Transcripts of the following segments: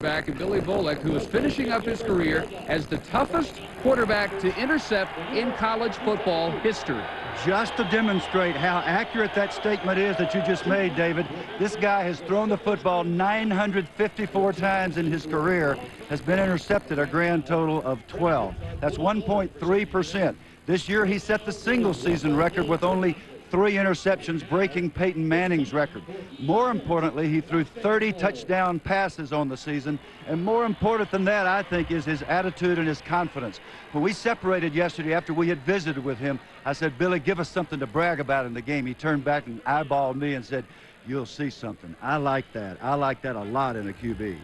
back in Billy Volek, who is finishing up his career as the toughest quarterback to intercept in college football history. Just to demonstrate how accurate that statement is that you just made, David, this guy has thrown the football 954 times in his career, has been intercepted a grand total of 12. That's 1.3%. This year he set the single-season record with only 3 interceptions, breaking Peyton Manning's record. More importantly, he threw 30 touchdown passes on the season, and more important than that, I think, is his attitude and his confidence. When we separated yesterday after we had visited with him, I said, Billy, give us something to brag about in the game. He turned back and eyeballed me and said, you'll see something. I like that. I like that a lot in a QB.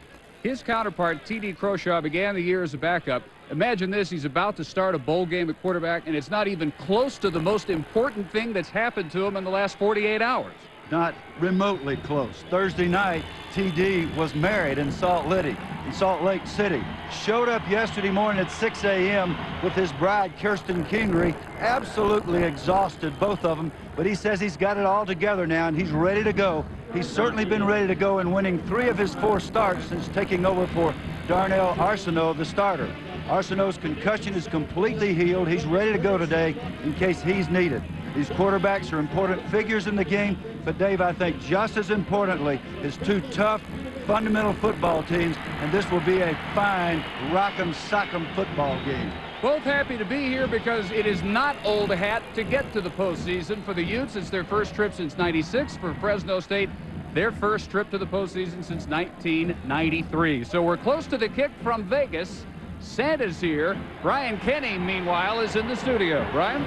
His counterpart, T.D. Croshaw, began the year as a backup. Imagine this, he's about to start a bowl game at quarterback, and it's not even close to the most important thing that's happened to him in the last 48 hours. Not remotely close. Thursday night, T.D. was married in Salt Lake City. Showed up yesterday morning at 6 a.m. with his bride, Kirsten Kingery, absolutely exhausted, both of them, but he says he's got it all together now, and he's ready to go. He's certainly been ready to go in winning 3 of his 4 starts since taking over for Darnell Arsenault, the starter. Arsenault's concussion is completely healed. He's ready to go today in case he's needed. These quarterbacks are important figures in the game, but Dave, I think just as importantly is 2 tough, fundamental football teams, and this will be a fine rock'em sock'em football game. Both happy to be here because it is not old hat to get to the postseason. For the Utes, it's their first trip since '96. For Fresno State, their first trip to the postseason since 1993. So we're close to the kick from Vegas. Santa's here. Brian Kenny, meanwhile, is in the studio. Brian?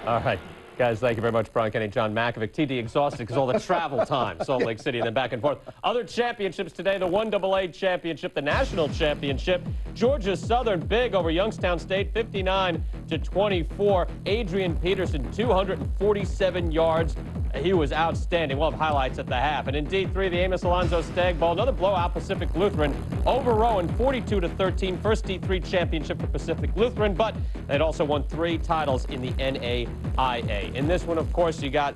All right. Guys, thank you very much, Brian Kenny, John Makovic. TD exhausted because all the travel time, Salt Lake City, and then back and forth. Other championships today, the 1AA championship, the national championship. Georgia Southern big over Youngstown State, 59-24. Adrian Peterson, 247 yards. He was outstanding. We'll have highlights at the half. And in D3, the Amos Alonzo Stagg Bowl, another blowout Pacific Lutheran over Rowan, 42-13. First D3 championship for Pacific Lutheran, but they'd also won 3 titles in the NAIA. In this one, of course, you got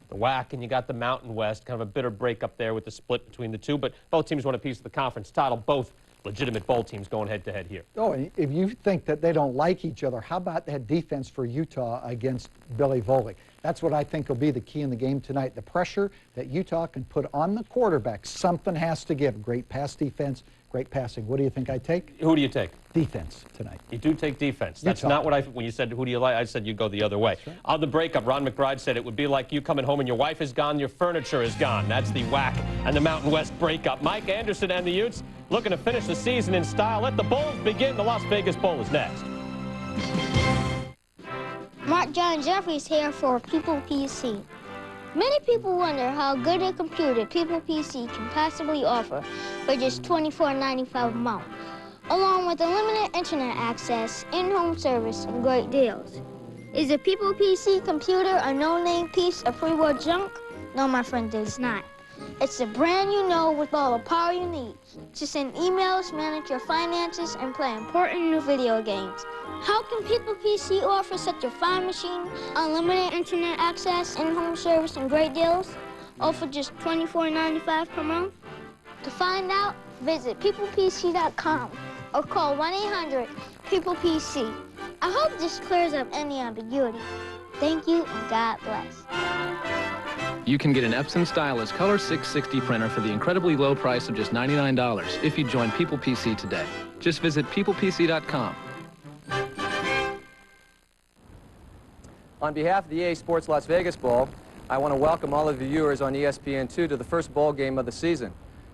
the WAC and you got the Mountain West. Kind of a bitter breakup there with the split between the two, but both teams won a piece of the conference title. Both legitimate bowl teams going head-to-head here. Oh, and if you think that they don't like each other, how about that defense for Utah against Billy Volek? That's what I think will be the key in the game tonight. The pressure that Utah can put on the quarterback. Something has to give. Great pass defense, great passing. What do you think I take? Who do you take? Defense tonight. You do take defense. That's not what when you said, who do you like? I said you go the other way. Right. On the breakup, Ron McBride said it would be like you coming home and your wife is gone, your furniture is gone. That's the WAC and the Mountain West breakup. Mike Anderson and the Utes looking to finish the season in style. Let the Bulls begin. The Las Vegas Bowl is next. Mark John Jeffries here for People PC. Many people wonder how good a computer People PC can possibly offer for just $24.95 a month, along with unlimited internet access, in-home service, and great deals. Is a People PC computer a no-name piece of pre-war junk? No, my friend, it's not. It's a brand you know with all the power you need to send emails, manage your finances, and play important new video games. How can People PC offer such a fine machine, unlimited internet access, in-home service, and great deals, all for just $24.95 per month? To find out, visit peoplepc.com or call 1-800-PEOPLE-PC. I hope this clears up any ambiguity. Thank you, and God bless. You can get an Epson Stylus Color 660 printer for the incredibly low price of just $99 if you join People PC today. Just visit peoplepc.com. On behalf of the EA Sports Las Vegas Bowl, I want to welcome all of the viewers on ESPN2 to the first bowl game of the season.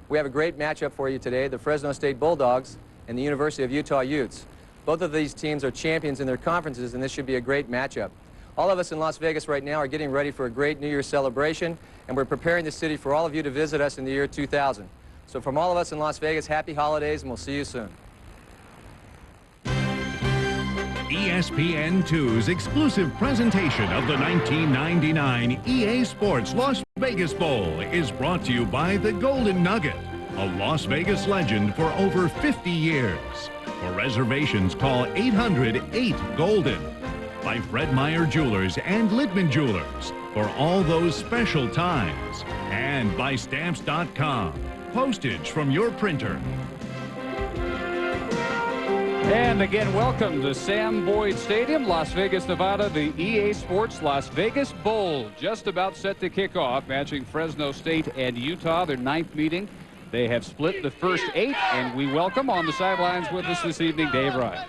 We have a great matchup for you today, the Fresno State Bulldogs and the University of Utah Utes. Both of these teams are champions in their conferences, and this should be a great matchup. All of us in Las Vegas right now are getting ready for a great New Year's celebration, and we're preparing the city for all of you to visit us in the year 2000. So from all of us in Las Vegas, happy holidays, and we'll see you soon. ESPN2's exclusive presentation of the 1999 EA Sports Las Vegas Bowl is brought to you by the Golden Nugget, a Las Vegas legend for over 50 years. For reservations, call 800-8-GOLDEN. By Fred Meyer Jewelers and Littman Jewelers for all those special times. And by Stamps.com, postage from your printer. And again, welcome to Sam Boyd Stadium, Las Vegas, Nevada. The EA Sports Las Vegas Bowl just about set to kick off, matching Fresno State and Utah, their 9th meeting. They have split the first 8, and we welcome on the sidelines with us this evening, Dave Ryan.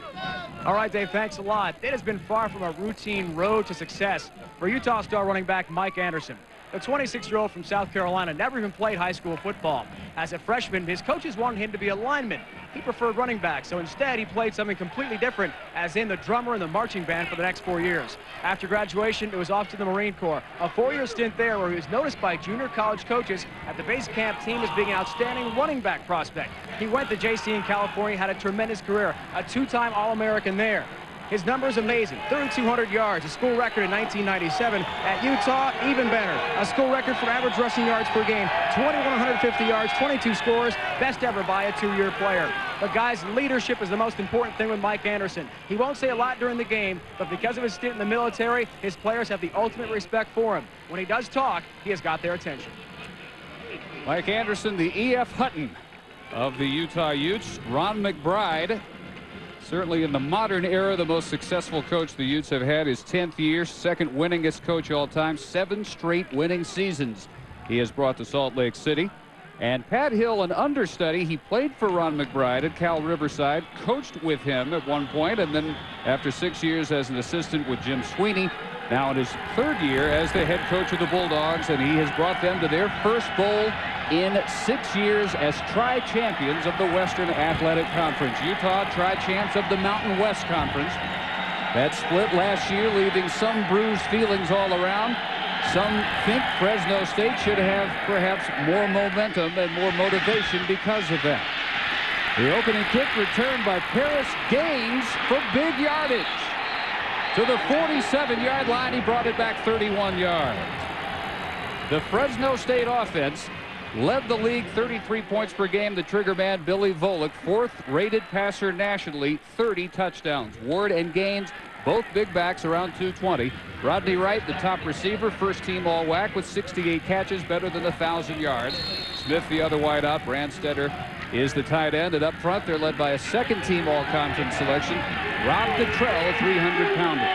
All right, Dave, thanks a lot. It has been far from a routine road to success for Utah star running back Mike Anderson. The 26-year-old from South Carolina never even played high school football. As a freshman, his coaches wanted him to be a lineman. He preferred running back, so instead he played something completely different, as in the drummer and the marching band for the next 4 years. After graduation, it was off to the Marine Corps, a 4-year stint there where he was noticed by junior college coaches at the base camp team as being an outstanding running back prospect. He went to JC in California, had a tremendous career, a 2-time All-American there. His number is amazing, 3,200 yards, a school record in 1997. At Utah, even better, a school record for average rushing yards per game, 2,150 yards, 22 scores, best ever by a 2-year player. But guys, leadership is the most important thing with Mike Anderson. He won't say a lot during the game, but because of his stint in the military, his players have the ultimate respect for him. When he does talk, he has got their attention. Mike Anderson, the E.F. Hutton of the Utah Utes. Ron McBride, certainly in the modern era, the most successful coach the Utes have had. His 10th year, second winningest coach all time, 7 straight winning seasons he has brought to Salt Lake City. And Pat Hill, an understudy, he played for Ron McBride at Cal Riverside, coached with him at one point, and then after 6 years as an assistant with Jim Sweeney, now in his 3rd year as the head coach of the Bulldogs, and he has brought them to their first bowl in 6 years as tri-champions of the Western Athletic Conference. Utah tri-champs of the Mountain West Conference. That split last year, leaving some bruised feelings all around. Some think Fresno State should have perhaps more momentum and more motivation because of that. The opening kick returned by Paris Gaines for big yardage. To the 47-yard line, he brought it back 31 yards. The Fresno State offense led the league, 33 points per game. The trigger man, Billy Volek, 4th rated passer nationally, 30 touchdowns. Ward and Gaines, both big backs, around 220. Rodney Wright, the top receiver, first team all-WAC with 68 catches, better than 1,000 yards. Smith, the other wideout. Brandstetter is the tight end. And up front, they're led by a second team all-conference selection, Rob Cottrell, a 300-pounder.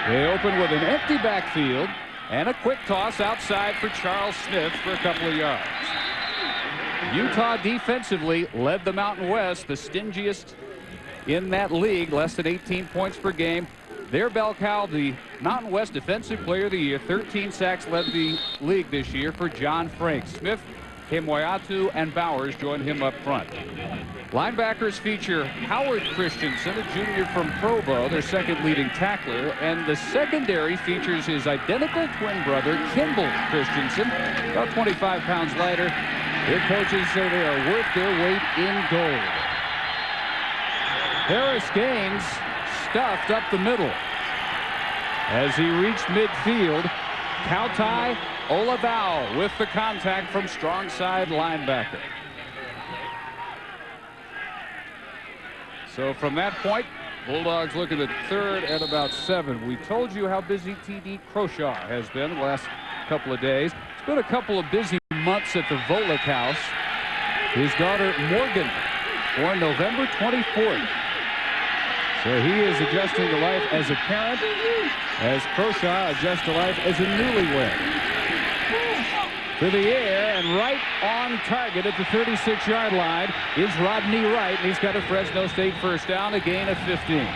They open with an empty backfield and a quick toss outside for Charles Smith for a couple of yards. Utah defensively led the Mountain West, the stingiest in that league, less than 18 points per game. Their bell cow, the Mountain West Defensive Player of the Year, 13 sacks led the league this year for John Frank. Smith, Kemoeatu, and Bowers join him up front. Linebackers feature Howard Christensen, a junior from Provo, their second leading tackler, and the secondary features his identical twin brother, Kimball Christensen, about 25 pounds lighter. Their coaches say they are worth their weight in gold. Paris Gaines stuffed up the middle. As he reached midfield, Kautai Olabau with the contact from strong side linebacker. So from that point, Bulldogs looking at 3rd and about 7. We told you how busy T.D. Croshaw has been the last couple of days. It's been a couple of busy months at the Volek house. His daughter Morgan, born November 24th. So he is adjusting to life as a parent, as Croshaw adjusts to life as a newlywed. To the air and right on target at the 36-yard line is Rodney Wright. He's got a Fresno State first down, a gain of 15.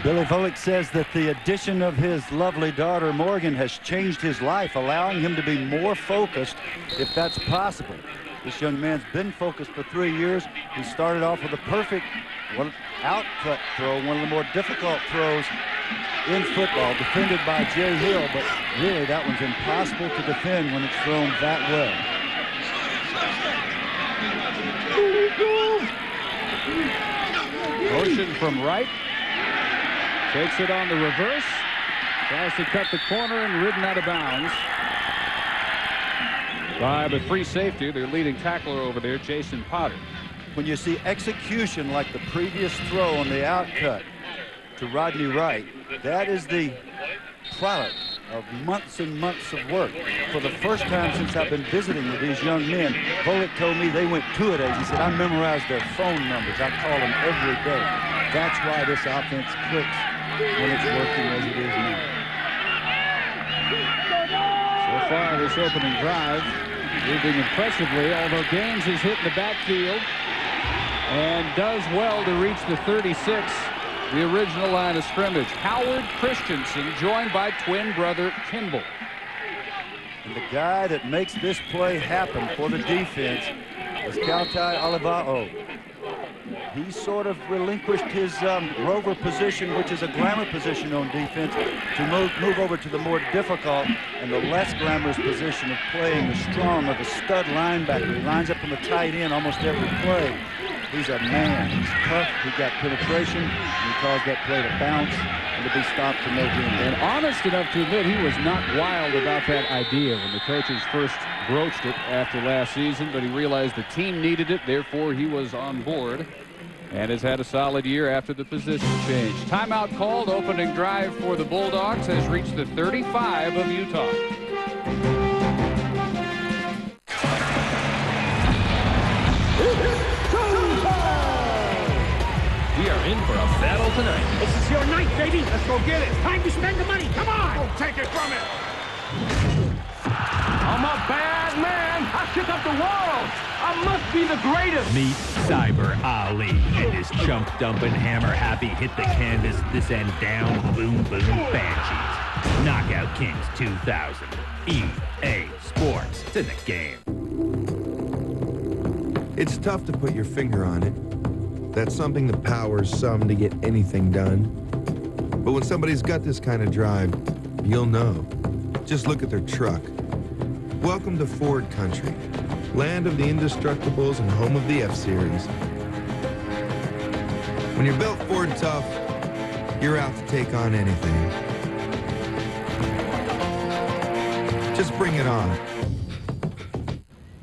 Billy Volek says that the addition of his lovely daughter Morgan has changed his life, allowing him to be more focused if that's possible. This young man's been focused for 3 years. He started off with a perfect out-cut throw, one of the more difficult throws in football, defended by Jay Hill, but really that one's impossible to defend when it's thrown that well. Motion from Wright. Takes it on the reverse. Tries to cut the corner and ridden out of bounds by the free safety, their leading tackler over there, Jason Potter. When you see execution like the previous throw on the outcut to Rodney Wright, that is the product of months and months of work. For the first time since I've been visiting with these young men, Volek told me they went two-a-days. He said, I memorized their phone numbers. I call them every day. That's why this offense clicks when it's working as it is now. So far, this opening drive, moving impressively, although Gaines is hit in the backfield and does well to reach the 36, the original line of scrimmage. Howard Christensen joined by twin brother Kimball. And the guy that makes this play happen for the defense is Kautai Alivao. He sort of relinquished his rover position, which is a glamour position on defense, to move over to the more difficult and the less glamorous position of playing the strong or the stud linebacker. He lines up in the tight end almost every play. He's a man. He's tough. He got penetration. And he caused that play to bounce and to be stopped for no gain. And honest enough to admit he was not wild about that idea when the coaches first broached it after last season, but he realized the team needed it, therefore he was on board and has had a solid year after the position change. Timeout called. Opening drive for the Bulldogs has reached the 35 of Utah. We are in for a battle tonight. This is your night, baby. Let's go get it. Time to spend the money. Come on. Don't take it from him. I'm a bad man. I shook up the world. I must be the greatest. Meet Cyber Ali and his chump-dumping, hammer-happy, hit-the-canvas, this-end-down, boom-boom Banshees. Knockout Kings 2000. EA Sports. It's in the game. It's tough to put your finger on it. That's something that powers some to get anything done. But when somebody's got this kind of drive, you'll know. Just look at their truck. Welcome to Ford Country, land of the Indestructibles and home of the F-Series. When you're built Ford tough, you're out to take on anything. Just bring it on.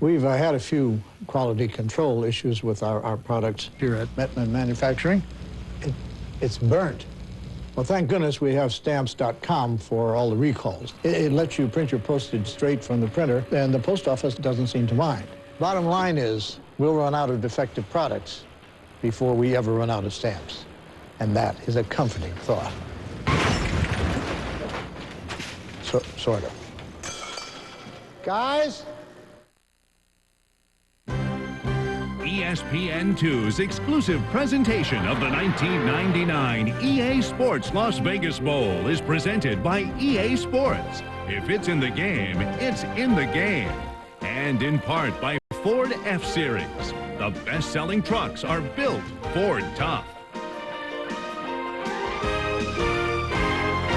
We've had a few quality control issues with our products here at Mettmann Manufacturing. It's burnt. Well, thank goodness we have Stamps.com for all the recalls. It lets you print your postage straight from the printer, and the post office doesn't seem to mind. Bottom line is, we'll run out of defective products before we ever run out of stamps. And that is a comforting thought. Sort of. Guys? ESPN2's exclusive presentation of the 1999 EA Sports Las Vegas Bowl is presented by EA Sports. If it's in the game, it's in the game. And in part by Ford F-Series. The best-selling trucks are built Ford tough.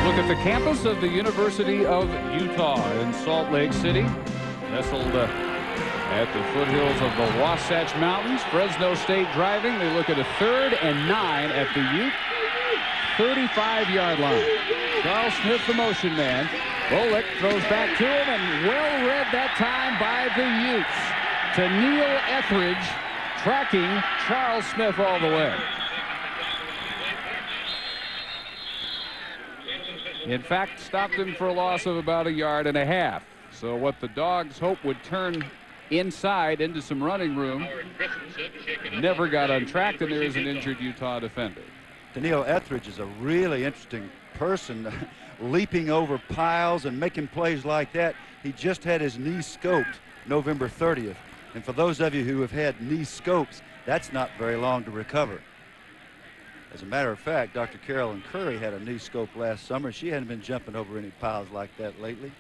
Look at the campus of the University of Utah in Salt Lake City, nestled at the foothills of the Wasatch Mountains. Fresno State driving. They look at a 3rd and 9 at the Ute 35-yard line. Charles Smith, the motion man. Volek throws back to him, and well read that time by the Utes. To Neil Etheridge, tracking Charles Smith all the way. In fact, stopped him for a loss of about 1.5 yards. So what the Dogs hope would turn inside into some running room never got untracked, and there is an injured Utah defender. Daniil Etheridge is a really interesting person, leaping over piles and making plays like that. He just had his knee scoped November 30th. And for those of you who have had knee scopes, that's not very long to recover. As a matter of fact, Dr. Carolyn Curry had a knee scope last summer. She hadn't been jumping over any piles like that lately.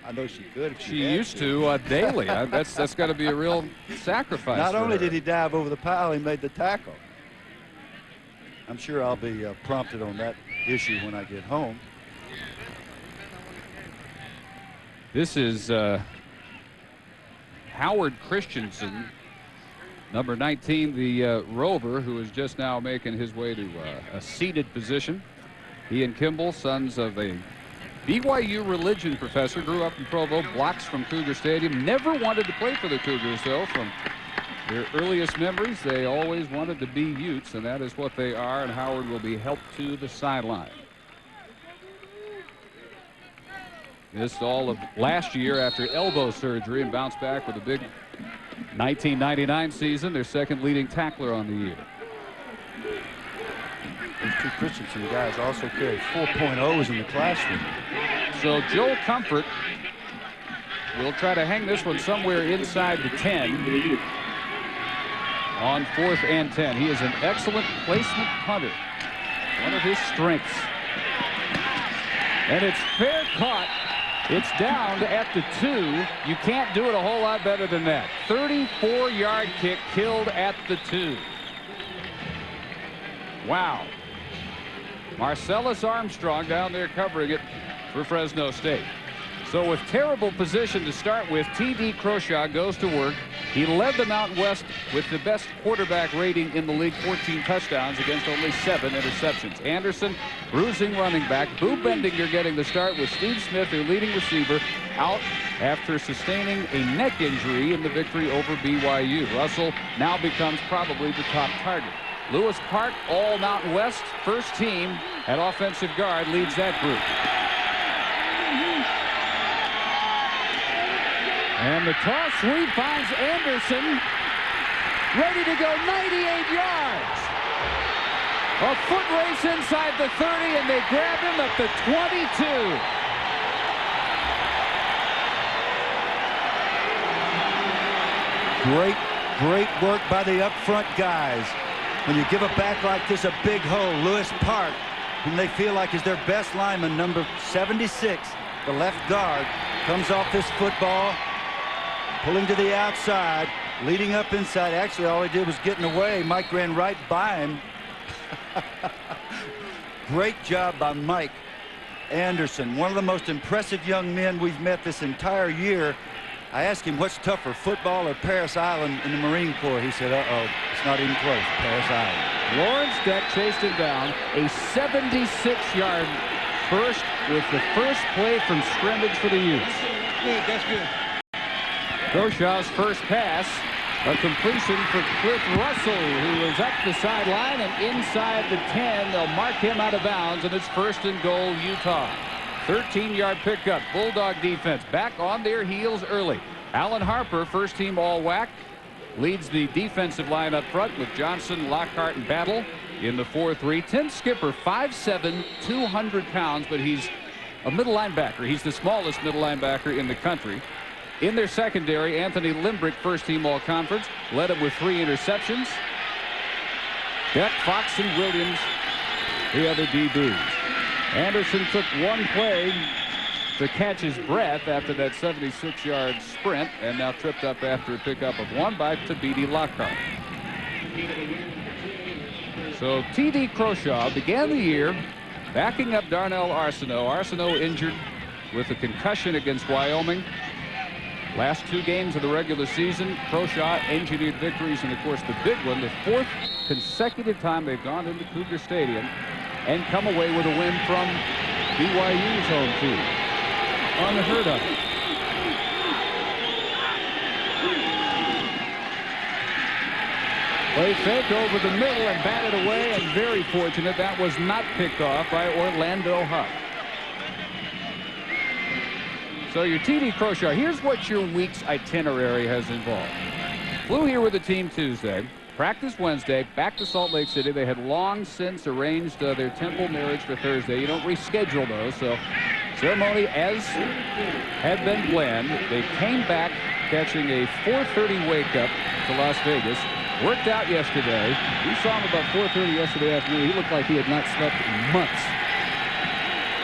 I know she could. If she used to daily. That's got to be a real sacrifice. Not only her. did he dive over the pile, he made the tackle. I'm sure I'll be prompted on that issue when I get home. This is Howard Christensen, number 19, the rover, who is just now making his way to a seated position. He and Kimball, sons of a BYU religion professor, grew up in Provo, blocks from Cougar Stadium. Never wanted to play for the Cougars, though. From their earliest memories, they always wanted to be Utes, and that is what they are, and Howard will be helped to the sideline. Missed all of last year after elbow surgery and bounced back with a big 1999 season. Their second leading tackler on the year. These two Christensen guys also carry 4.0s in the classroom. So Joel Comfort will try to hang this one somewhere inside the 10 on 4th and 10. He is an excellent placement punter. One of his strengths. And it's fair caught. It's down at the 2. You can't do it a whole lot better than that. 34-yard kick killed at the 2. Wow. Marcellus Armstrong down there covering it for Fresno State. So with terrible position to start with, T.D. Croshaw goes to work. He led the Mountain West with the best quarterback rating in the league, 14 touchdowns against only 7 interceptions. Anderson, bruising running back. Boo Bendinger getting the start with Steve Smith, their leading receiver, out after sustaining a neck injury in the victory over BYU. Russell now becomes probably the top target. Lewis Park, all Mountain West, first team at offensive guard, leads that group. And the toss sweep finds Anderson, ready to go 98 yards. A foot race inside the 30, and they grab him at the 22. Great work by the up front guys. When you give a back like this a big hole, Lewis Park, whom they feel like is their best lineman, number 76, the left guard, comes off this football, pulling to the outside, leading up inside. Actually, all he did was getting away. Mike ran right by him. Great job by Mike Anderson, one of the most impressive young men we've met this entire year. I asked him, what's tougher, football or Parris Island in the Marine Corps? He said, uh-oh, it's not even close, Parris Island. Lawrence Deck chased him down, a 76-yard burst with the first play from scrimmage for the Utes. Good, that's good. Croshaw's first pass, a completion for Cliff Russell, who is up the sideline and inside the 10. They'll mark him out of bounds, and it's 1st and goal, Utah. 13-yard pickup. Bulldog defense back on their heels early. Alan Harper, first team all-WAC, leads the defensive line up front with Johnson, Lockhart, and Battle in the 4-3. Tim Skipper, 5'7", 200 pounds, but he's a middle linebacker. He's the smallest middle linebacker in the country. In their secondary, Anthony Limbrick, first team all-conference, led him with 3 interceptions. Beck, Fox, and Williams, the other DBs. Anderson took one play to catch his breath after that 76-yard sprint, and now tripped up after a pickup of 1 by Tabidi Lockhart. So T.D. Croshaw began the year backing up Darnell Arsenault. Arsenault injured with a concussion against Wyoming. Last 2 games of the regular season, Croshaw engineered victories, and of course the big one, the 4th consecutive time they've gone into Cougar Stadium and come away with a win from BYU's home team. Unheard of. Play fake over the middle and batted away, and very fortunate that was not picked off by Orlando Huff. So your T.D. Croshaw, here's what your week's itinerary has involved. Flew here with the team Tuesday, practiced Wednesday, back to Salt Lake City. They had long since arranged their Temple marriage for Thursday. You don't reschedule those, so ceremony as had been planned. They came back catching a 4:30 wake-up to Las Vegas. Worked out yesterday. We saw him about 4:30 yesterday afternoon. He looked like he had not slept in months.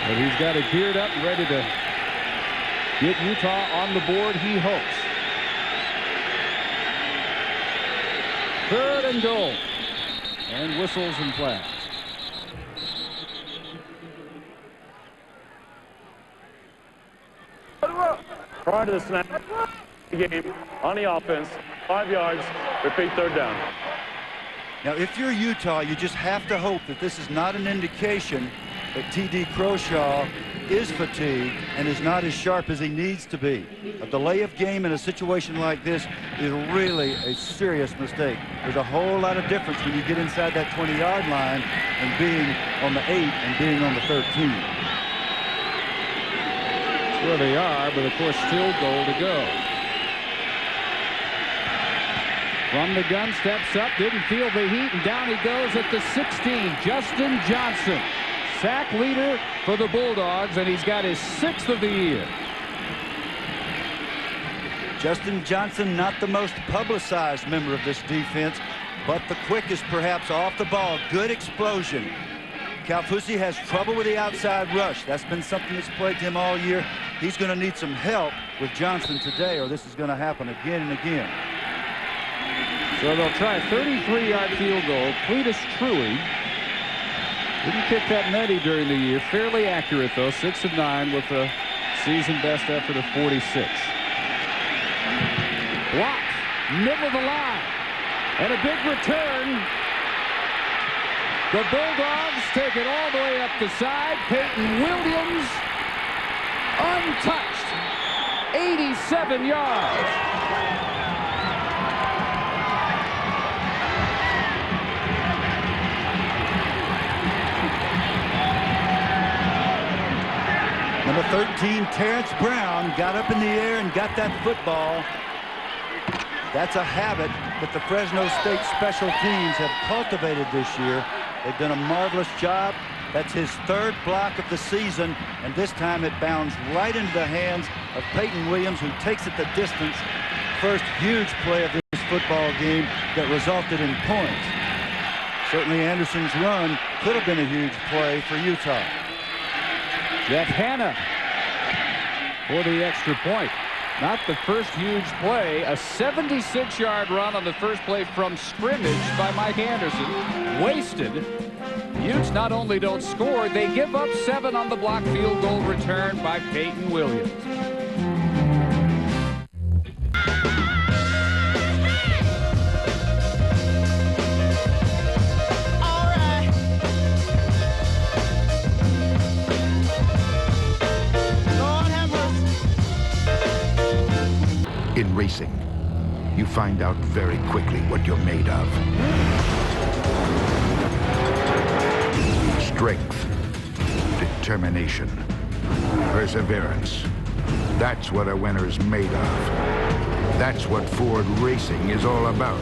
But he's got it geared up and ready to get Utah on the board, he hopes. 3rd and goal. And whistles and flags. Prior to the snap, the game on the offense, 5 yards, repeat 3rd down. Now, if you're Utah, you just have to hope that this is not an indication that T.D. Croshaw is fatigued and is not as sharp as he needs to be. A delay of game in a situation like this is really a serious mistake. There's a whole lot of difference when you get inside that 20-yard line and being on the 8 and being on the 13. where they are, but of course still goal to go. From the gun, steps up, didn't feel the heat, and down he goes at the 16. Justin Johnson, sack leader for the Bulldogs, and he's got his 6th of the year. Justin Johnson, not the most publicized member of this defense, but the quickest perhaps off the ball. Good explosion. Kaufusi has trouble with the outside rush. That's been something that's plagued him all year. He's going to need some help with Johnson today, or this is going to happen again and again. So they'll try a 33-yard field goal. Cletus Truey didn't kick that many during the year. Fairly accurate, though. 6 of 9 with a season best effort of 46. Blocked, middle of the line, and a big return. The Bulldogs take it all the way up the side. Peyton Williams, untouched, 87 yards. Number 13, Terrence Brown, got up in the air and got that football. That's a habit that the Fresno State special teams have cultivated this year. They've done a marvelous job. That's his 3rd block of the season, and this time it bounds right into the hands of Peyton Williams, who takes it the distance. First huge play of this football game that resulted in points. Certainly Anderson's run could have been a huge play for Utah. Jeff Hanna for the extra point. Not the first huge play. A 76-yard run on the first play from scrimmage by Mike Anderson. Wasted. Utes not only don't score, they give up 7 on the block field goal return by Peyton Williams. In racing, you find out very quickly what you're made of. Strength, determination, perseverance. That's what a winner's made of. That's what Ford Racing is all about.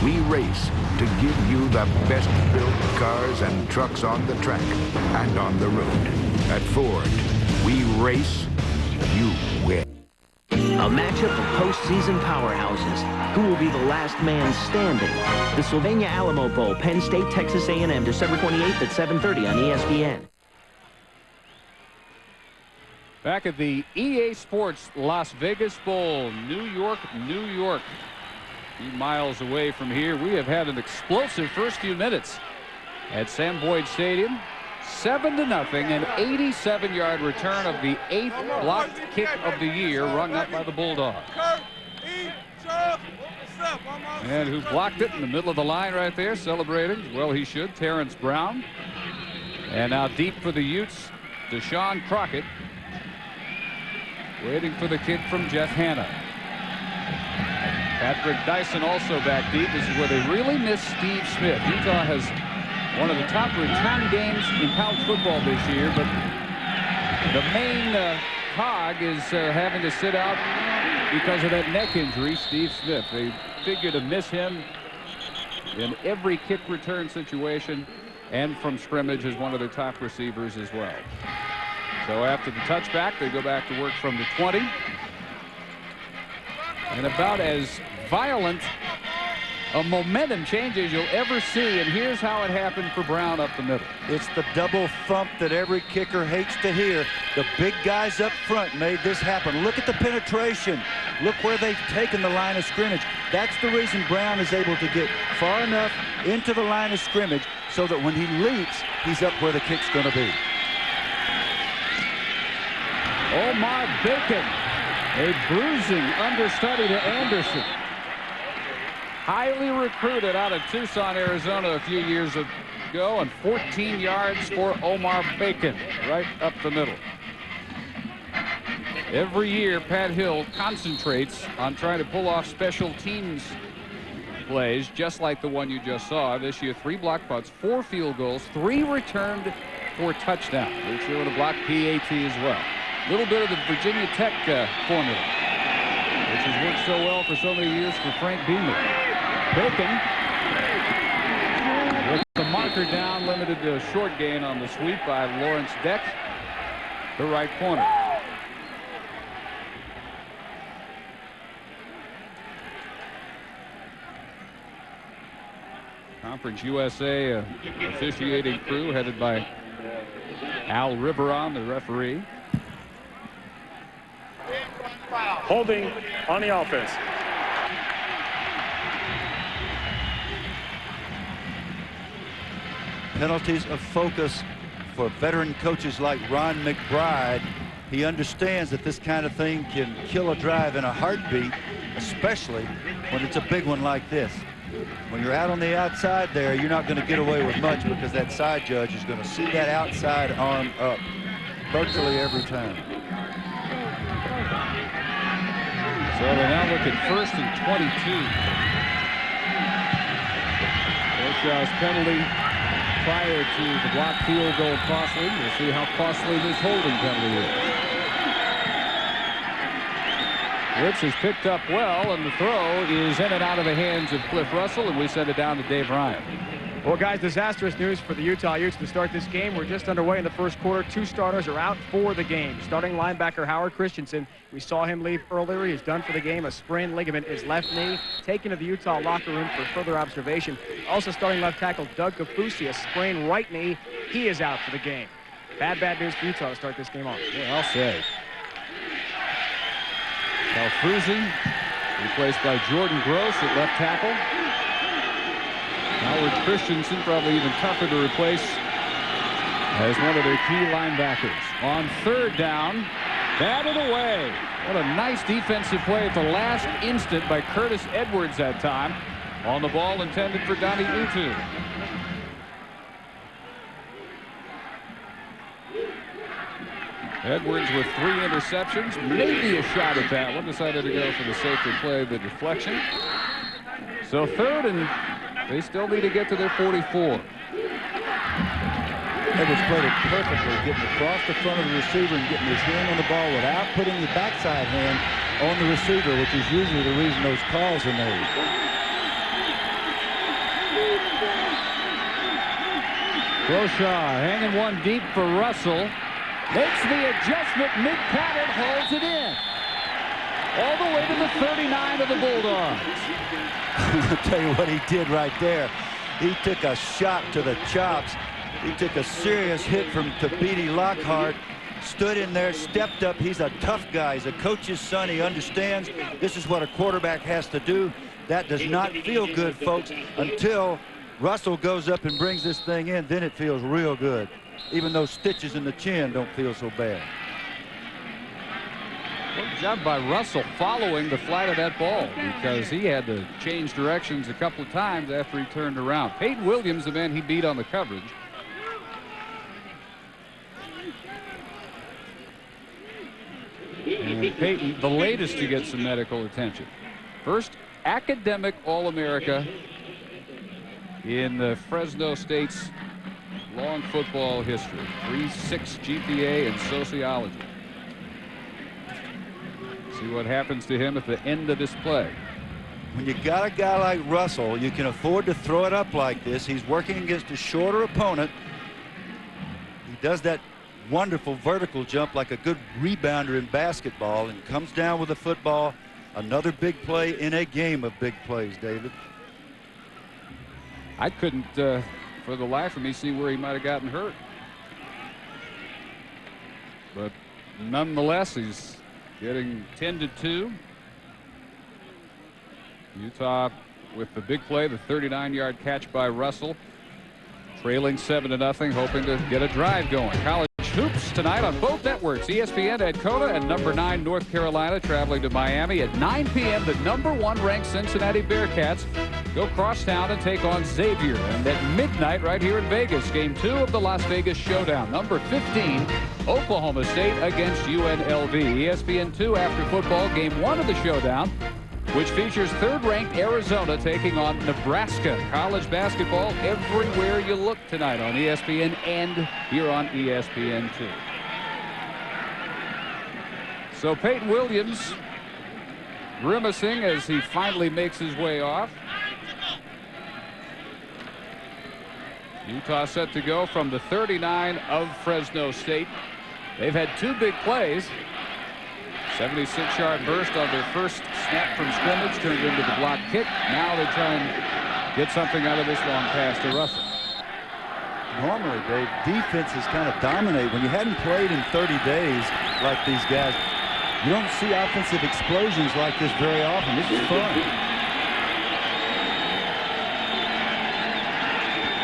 We race to give you the best built cars and trucks on the track and on the road. At Ford, we race, you win. A matchup of postseason powerhouses. Who will be the last man standing? The Sylvania Alamo Bowl, Penn State, Texas A&M, December 28th at 7:30 on ESPN. Back at the EA Sports Las Vegas Bowl, New York, New York. A few miles away from here. We have had an explosive first few minutes at Sam Boyd Stadium. 7-0, an 87-yard return of the 8th blocked kick of the year, rung up by the Bulldogs. And who blocked it in the middle of the line right there, celebrating. Well, he should. Terrence Brown. And now deep for the Utes, Deshaun Crockett. Waiting for the kick from Jeff Hanna. Patrick Dyson also back deep. This is where they really miss Steve Smith. Utah has one of the top return games in college football this year, but the main cog is having to sit out because of that neck injury, Steve Smith. They figure to miss him in every kick return situation and from scrimmage as one of their top receivers as well. So after the touchback, they go back to work from the 20. And about as violent a momentum change as you'll ever see, and here's how it happened for Brown up the middle. It's the double thump that every kicker hates to hear. The big guys up front made this happen. Look at the penetration. Look where they've taken the line of scrimmage. That's the reason Brown is able to get far enough into the line of scrimmage so that when he leaps, he's up where the kick's going to be. Omar Bacon, a bruising understudy to Anderson. Highly recruited out of Tucson, Arizona a few years ago, and 14 yards for Omar Bacon right up the middle. Every year, Pat Hill concentrates on trying to pull off special teams plays just like the one you just saw. This year, 3 block punts, 4 field goals, 3 returned for touchdowns. They're showing a block PAT as well. little bit of the Virginia Tech formula, which has worked so well for so many years for Frank Beamer. Bacon with the marker down, limited to a short gain on the sweep by Lawrence Deck, the right corner. Conference USA officiating crew headed by Al Riveron, the referee. Holding on the offense. Penalties of focus for veteran coaches like Ron McBride. He understands that this kind of thing can kill a drive in a heartbeat, especially when it's a big one like this. When you're out on the outside there, you're not going to get away with much because that side judge is going to see that outside arm up virtually every time. So they now look at 1st and 22. Warshaw's penalty prior to the blocked field goal costly. We'll see how costly this holding penalty is. Rich has picked up well, and the throw is in and out of the hands of Cliff Russell, and we send it down to Dave Ryan. Well, guys, disastrous news for the Utah Utes to start this game. We're just underway in the first quarter. 2 starters are out for the game. Starting linebacker Howard Christensen, we saw him leave earlier. He's done for the game. A sprained ligament in his left knee, taken to the Utah locker room for further observation. Also starting left tackle Doug Kafusi, a sprained right knee. He is out for the game. Bad news for Utah to start this game off. Yeah, I'll say. Kafusi replaced by Jordan Gross at left tackle. Howard Christensen, probably even tougher to replace as one of their key linebackers. On 3rd down, batted away. What a nice defensive play at the last instant by Curtis Edwards that time on the ball intended for Donnie Utu. Edwards with 3 interceptions, maybe a shot at that one. Decided to go for the safer play, the deflection. So 3rd, and they still need to get to their 44. Edwards played it perfectly, getting across the front of the receiver and getting his hand on the ball without putting the backside hand on the receiver, which is usually the reason those calls are made. Groshaw hanging one deep for Russell. Makes the adjustment mid-pattern, holds it in. All the way to the 39 of the Bulldogs. I'll tell you what he did right there. He took a shot to the chops. He took a serious hit from Tabiti Lockhart. Stood in there, stepped up. He's a tough guy. He's a coach's son. He understands this is what a quarterback has to do. That does not feel good, folks, until Russell goes up and brings this thing in. Then it feels real good. Even those stitches in the chin don't feel so bad. Good job by Russell following the flight of that ball, because he had to change directions a couple of times after he turned around. Peyton Williams, the man he beat on the coverage. And Peyton, the latest to get some medical attention. First academic All-America in the Fresno State's long football history. 3.6 GPA in sociology. See what happens to him at the end of this play. When you got a guy like Russell, you can afford to throw it up like this. He's working against a shorter opponent. He does that wonderful vertical jump like a good rebounder in basketball and comes down with the football. Another big play in a game of big plays, David. I couldn't, for the life of me, see where he might have gotten hurt. But nonetheless, he's getting 10-2. Utah with the big play, the 39-yard catch by Russell. Trailing 7-0, hoping to get a drive going. College hoops tonight on both networks. ESPN at Kona and number 9 North Carolina traveling to Miami at 9 p.m. The number 1 ranked Cincinnati Bearcats go crosstown and take on Xavier. And at midnight right here in Vegas, game 2 of the Las Vegas Showdown. Number 15, Oklahoma State against UNLV. ESPN 2 after football, game 1 of the Showdown, which features 3rd-ranked Arizona taking on Nebraska. College basketball everywhere you look tonight on ESPN and here on ESPN2. So Peyton Williams grimacing as he finally makes his way off. Utah set to go from the 39 of Fresno State. They've had two big plays. 76-yard burst on their first snap from scrimmage turned into the block kick. Now they try and get something out of this long pass to Russell. Normally, Dave, defenses kind of dominate. When you hadn't played in 30 days like these guys, you don't see offensive explosions like this very often. This is fun.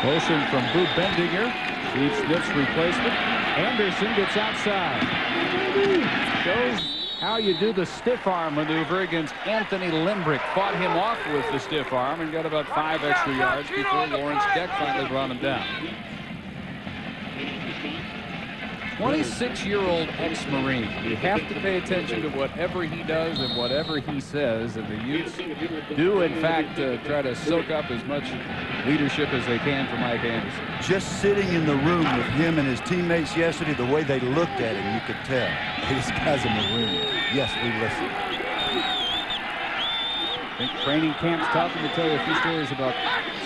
Motion from Boo Bendinger. Steve Smith's replacement. Anderson gets outside. Shows how you do the stiff arm maneuver against Anthony Limbrick. Fought him off with the stiff arm and got about 5 extra yards before Lawrence Deck finally brought him down. 26-year-old ex-Marine. You have to pay attention to whatever he does and whatever he says, and the Utes do, in fact, try to soak up as much leadership as they can from Mike Anderson. Just sitting in the room with him and his teammates yesterday, the way they looked at him, you could tell. This guy's a Marine. Yes, we listen. I think training camp's tough, and to tell you a few stories about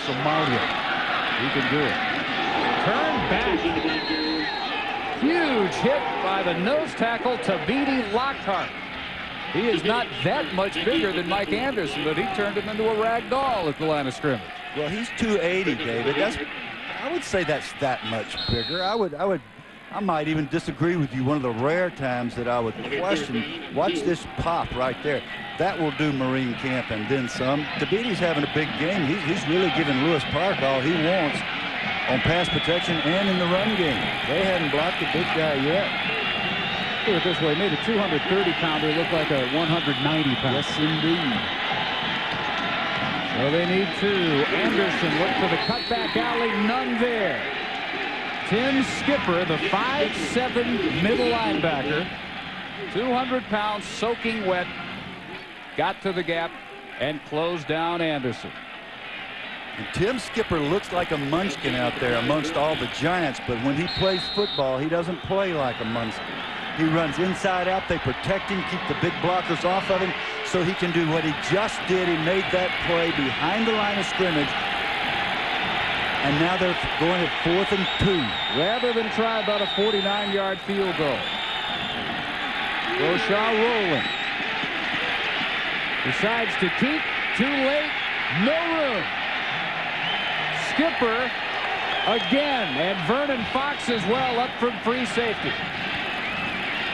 Somalia. He can do it. Turn back. Huge hit by the nose tackle, Tabidi Lockhart. He is not that much bigger than Mike Anderson, but he turned him into a rag doll at the line of scrimmage. Well, he's 280, David. I would say that's that much bigger. I might even disagree with you. One of the rare times that I would question. Watch this pop right there. That will do Marine camp and then some. Tabidi's having a big game. He's really giving Lewis Park all he wants on pass protection and in the run game. They hadn't blocked the big guy yet. Put it this way, made a 230-pounder look like a 190-pounder. Yes, indeed. So they need two. Anderson looked for the cutback alley, none there. Tim Skipper, the 5'7" middle linebacker, 200 pounds, soaking wet, got to the gap and closed down Anderson. And Tim Skipper looks like a munchkin out there amongst all the giants, but when he plays football, he doesn't play like a munchkin. He runs inside out. They protect him, keep the big blockers off of him, so he can do what he just did. He made that play behind the line of scrimmage, and now they're going at 4th and 2. Rather than try about a 49-yard field goal. Roshaw rolling. Decides to keep. Too late. No room. Skipper again, and Vernon Fox as well up from free safety.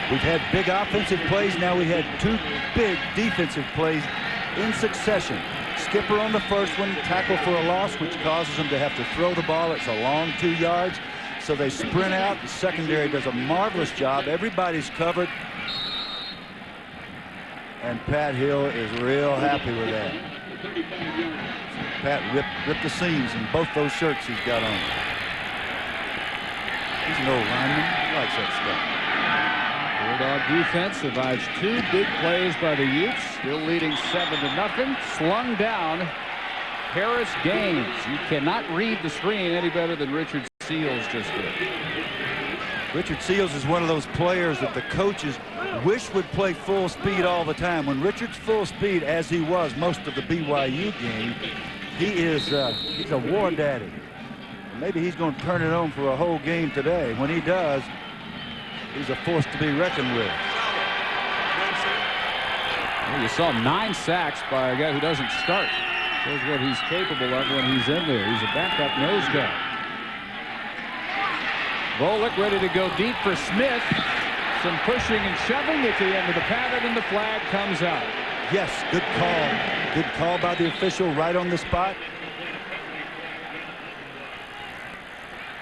We've had big offensive plays. Now we had two big defensive plays in succession. Skipper on the first one, tackle for a loss, which causes them to have to throw the ball. It's a long 2 yards, so they sprint out. The secondary does a marvelous job. Everybody's covered, and Pat Hill is real happy with that. Pat ripped the seams in both those shirts he's got on. He's an old lineman. He likes that stuff. Bulldog defense survives two big plays by the Utes. Still leading 7-0. Slung down Harris Gaines. You cannot read the screen any better than Richard Seals just did. Richard Seals is one of those players that the coaches wish would play full speed all the time. When Richard's full speed, as he was most of the BYU game, he's a war daddy. Maybe he's going to turn it on for a whole game today. When he does, he's a force to be reckoned with. Well, you saw 9 sacks by a guy who doesn't start. Shows what he's capable of when he's in there. He's a backup nose guy. Volek ready to go deep for Smith. Some pushing and shoving at the end of the pattern, and the flag comes out. Yes, good call. Good call by the official right on the spot.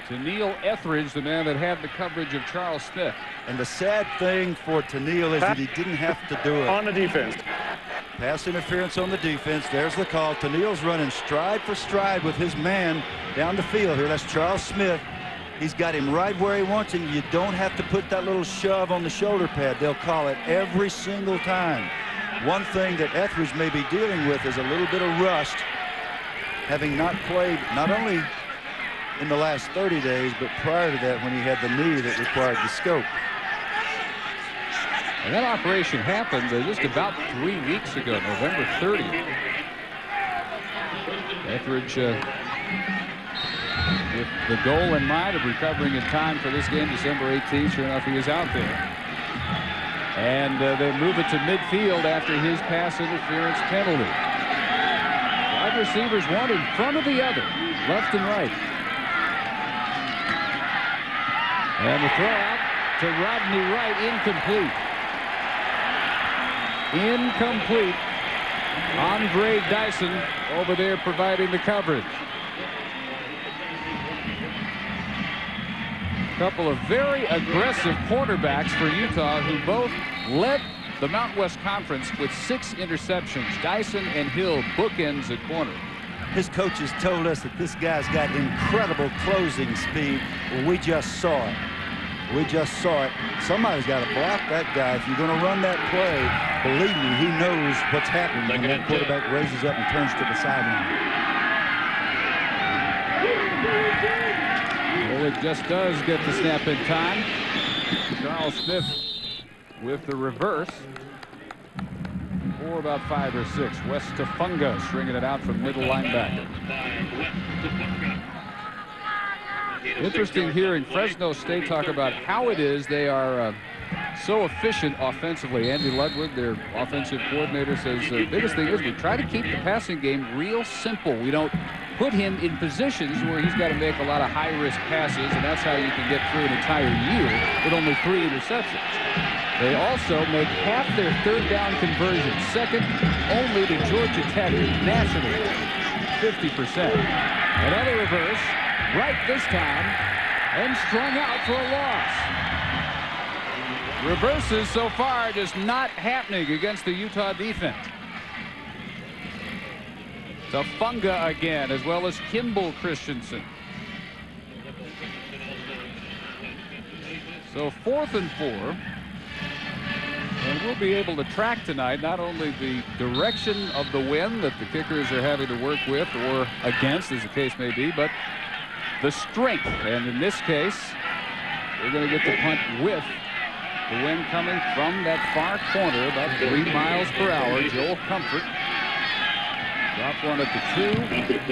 Tennille Etheridge, the man that had the coverage of Charles Smith. And the sad thing for Tennille is that he didn't have to do it. On the defense. Pass interference on the defense. There's the call. Tennille's running stride for stride with his man down the field here. That's Charles Smith. He's got him right where he wants him. You don't have to put that little shove on the shoulder pad. They'll call it every single time. One thing that Etheridge may be dealing with is a little bit of rust, having not played not only in the last 30 days, but prior to that when he had the knee that required the scope. And that operation happened just about 3 weeks ago, November 30th. Etheridge with the goal in mind of recovering in time for this game, December 18th. Sure enough, he is out there. And they move it to midfield after his pass interference penalty. Wide receivers one in front of the other, left and right. And the throw out to Rodney Wright, incomplete. Incomplete. Andre Dyson over there providing the coverage. A couple of very aggressive cornerbacks for Utah who both led the Mountain West Conference with 6 interceptions. Dyson and Hill bookends at corner. His coaches told us that this guy's got incredible closing speed. Well, we just saw it. We just saw it. Somebody's got to block that guy. If you're going to run that play, believe me, he knows what's happening when that quarterback raises up and turns to the sideline. Well, it just does get the snap in time. Charles Smith with the reverse. For about 5 or 6. Wes Tafunga stringing it out from middle linebacker. Interesting hearing Fresno State talk about how it is they are so efficient offensively. Andy Ludwig, their offensive coordinator, says the biggest thing is we try to keep the passing game real simple. We don't put him in positions where he's got to make a lot of high-risk passes, and that's how you can get through an entire year with only 3 interceptions. They also make half their third down conversions, second only to Georgia Tech nationally, 50%. Another reverse. Right this time, and strung out for a loss. Reverses so far just not happening against the Utah defense. Tafunga again, as well as Kimball Christensen. So 4th and 4. And we'll be able to track tonight not only the direction of the wind that the kickers are having to work with or against, as the case may be, but the strength. And in this case, we're going to get the punt with the wind coming from that far corner, about 3 miles per hour. Joel Comfort dropped one at the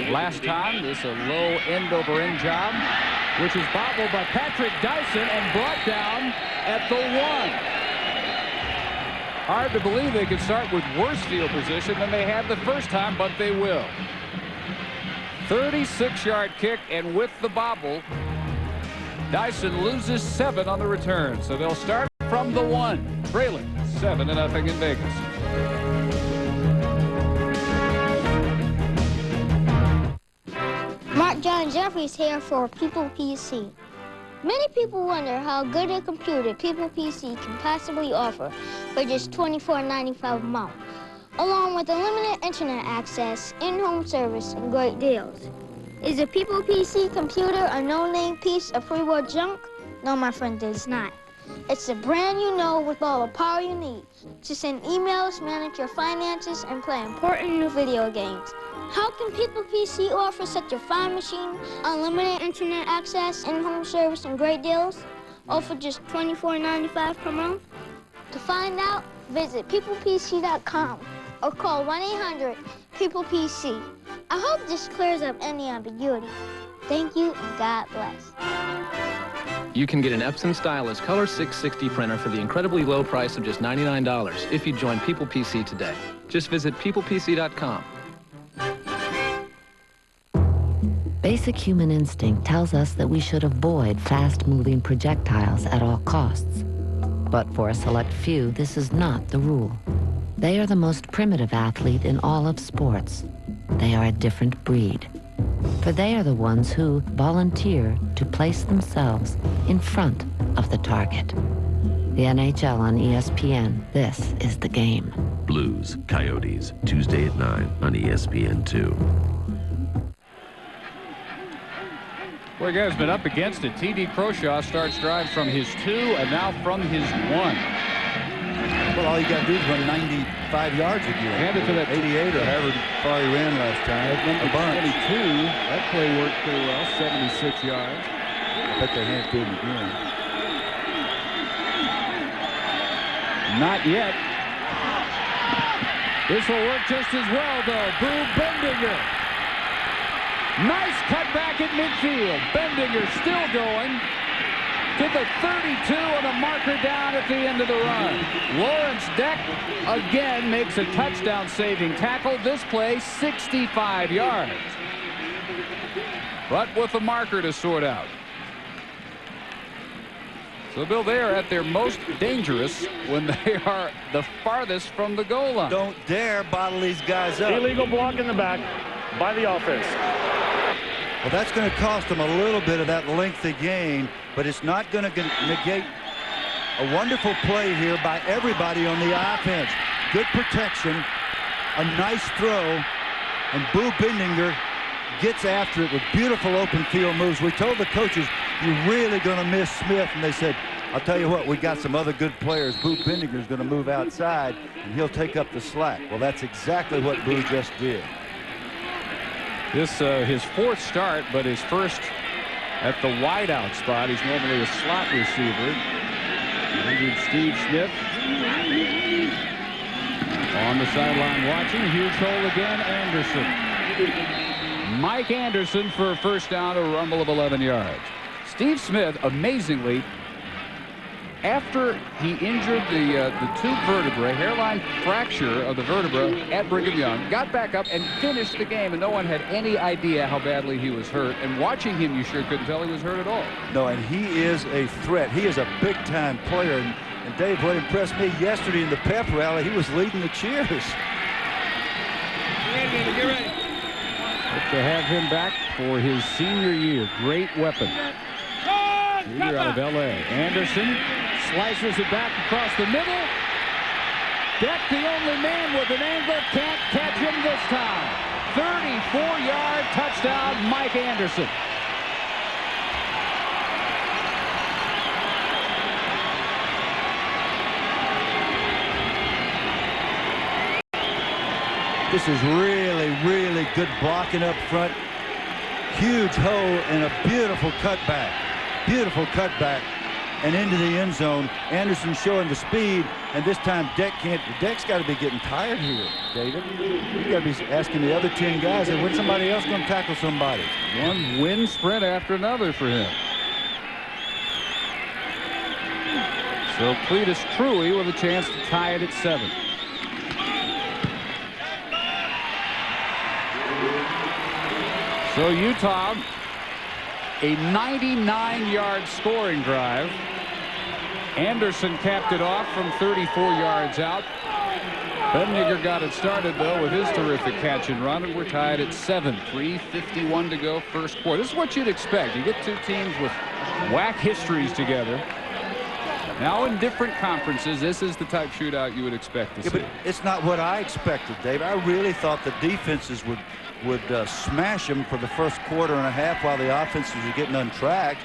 2 last time. This a low end-over-end job, which is bobbled by Patrick Dyson and brought down at the 1. Hard to believe they could start with worse field position than they had the first time, but they will. 36-yard kick, and with the bobble, Dyson loses 7 on the return. So they'll start from the 1, trailing 7-0 in Vegas. Mark John Jeffries here for People PC. Many people wonder how good a computer People PC can possibly offer for just $24.95 a month, along with unlimited internet access, in-home service, and great deals. Is a People PC computer a no-name piece of free-world junk? No, my friend, it's not. It's a brand you know with all the power you need to send emails, manage your finances, and play important new video games. How can People PC offer such a fine machine, unlimited internet access, in-home service, and great deals, all for just $24.95 per month? To find out, visit peoplepc.com or call 1-800-PEOPLE-PC. I hope this clears up any ambiguity. Thank you, and God bless. You can get an Epson Stylus Color 660 printer for the incredibly low price of just $99 if you join People PC today. Just visit peoplepc.com. Basic human instinct tells us that we should avoid fast-moving projectiles at all costs. But for a select few, this is not the rule. They are the most primitive athlete in all of sports. They are a different breed. For they are the ones who volunteer to place themselves in front of the target. The NHL on ESPN. This is the game. Blues, Coyotes, Tuesday at 9 on ESPN2. Boy, guys, been up against it. T.D. Croshaw starts drive from his 2 and now from his 1. Well, all you got to do is run 95 yards again. Hand it to that 88 or however far he ran last time. Number 22, that play worked pretty well, 76 yards. I bet they hand it to him again. Not yet. This will work just as well, though. Boo Bendinger. Nice cutback at midfield. Bendinger still going to the 32 and a marker down at the end of the run. Lawrence Deck again makes a touchdown-saving tackle. This play 65 yards. But with a marker to sort out. So, Bill, they are at their most dangerous when they are the farthest from the goal line. Don't dare bottle these guys up. Illegal block in the back by the offense. Well, that's going to cost them a little bit of that lengthy gain, but it's not going to negate a wonderful play here by everybody on the offense. Good protection, a nice throw, and Boo Bendinger gets after it with beautiful open field moves. We told the coaches, you're really going to miss Smith, and they said, I'll tell you what, we got some other good players. Boo Bendinger is going to move outside, and he'll take up the slack. Well, that's exactly what Boo just did. This his fourth start, but his first at the wideout spot. He's normally a slot receiver. And Steve Smith on the sideline watching. Huge hole again. Anderson. Mike Anderson for a first down, a rumble of 11 yards. Steve Smith, amazingly, after he injured the two vertebrae, hairline fracture of the vertebra at Brigham Young, got back up and finished the game, and no one had any idea how badly he was hurt. And watching him, you sure couldn't tell he was hurt at all. No, and he is a threat. He is a big-time player. And Dave, what impressed me yesterday in the pep rally, he was leading the cheers. Get ready. Hope to have him back for his senior year. Great weapon. Junior out of L.A. Anderson slices it back across the middle. Deck, the only man with an angle, can't catch him this time. 34-yard touchdown, Mike Anderson. This is really, really good blocking up front. Huge hole and a beautiful cutback. Beautiful cutback and into the end zone. Anderson showing the speed, and this time Deck's got to be getting tired here, David. You got to be asking the other 10 guys, and when somebody else going to tackle somebody? One wind sprint after another for him. So Cletus Truey with a chance to tie it at 7. So Utah, a 99-yard scoring drive. Anderson capped it off from 34 yards out. Bendinger got it started, though, with his terrific catch and run, and we're tied at 7. 3:51 to go first quarter. This is what you'd expect. You get two teams with whack histories together. Now in different conferences, this is the type shootout you would expect to see. But it's not what I expected, Dave. I really thought the defenses would smash them for the first quarter and a half while the offenses are getting untracked.